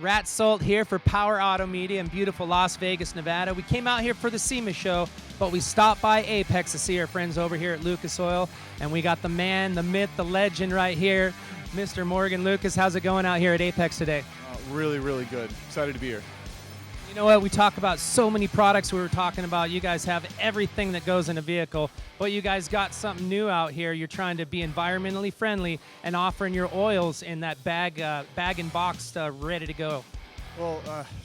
Rat Salt here for Power Auto Media in beautiful Las Vegas, Nevada. We came out here for the SEMA show, but we stopped by Apex to see our friends over here at Lucas Oil, and we got the man, the myth, the legend right here, Mr. Morgan Lucas. How's it going out here at Apex today? Really, really good. Excited to be here. You know what? We talk about so many products we were talking about. You guys have everything that goes in a vehicle, but you guys got something new out here. You're trying to be environmentally friendly and offering your oils in that bag and box ready to go. Well,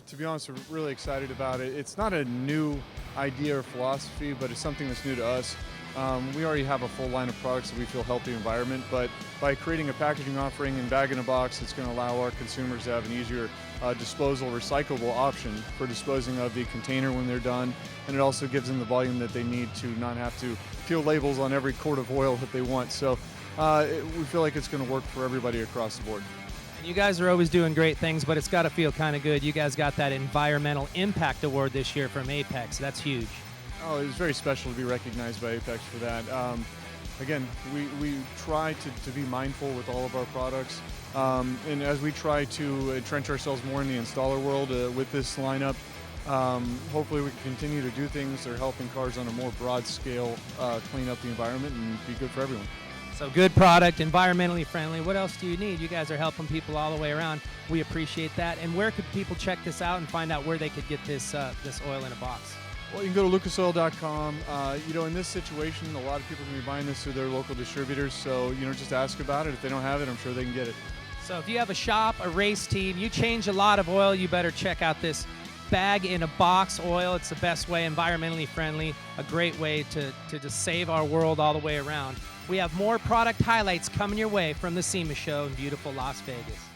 to be honest, we're really excited about it. It's not a new idea or philosophy, but it's something that's new to us. We already have a full line of products that we feel help the environment, but by creating a packaging offering in bag in a box, it's going to allow our consumers to have an easier disposal, recyclable option for disposing of the container when they're done, and it also gives them the volume that they need to not have to peel labels on every quart of oil that they want. So we feel like it's going to work for everybody across the board. And you guys are always doing great things, but it's got to feel kind of good. You guys got that Environmental Impact Award this year from Apex. That's huge. Oh, it was very special to be recognized by Apex for that. Again, we try to be mindful with all of our products. And as we try to entrench ourselves more in the installer world with this lineup, hopefully we can continue to do things that are helping cars on a more broad scale clean up the environment and be good for everyone. So good product, environmentally friendly. What else do you need? You guys are helping people all the way around. We appreciate that. And where could people check this out and find out where they could get this oil in a box? Well, you can go to lucasoil.com. In this situation, a lot of people can be buying this through their local distributors. So, just ask about it. If they don't have it, I'm sure they can get it. So if you have a shop, a race team, you change a lot of oil, you better check out this bag in a box oil. It's the best way, environmentally friendly, a great way to just save our world all the way around. We have more product highlights coming your way from the SEMA show in beautiful Las Vegas.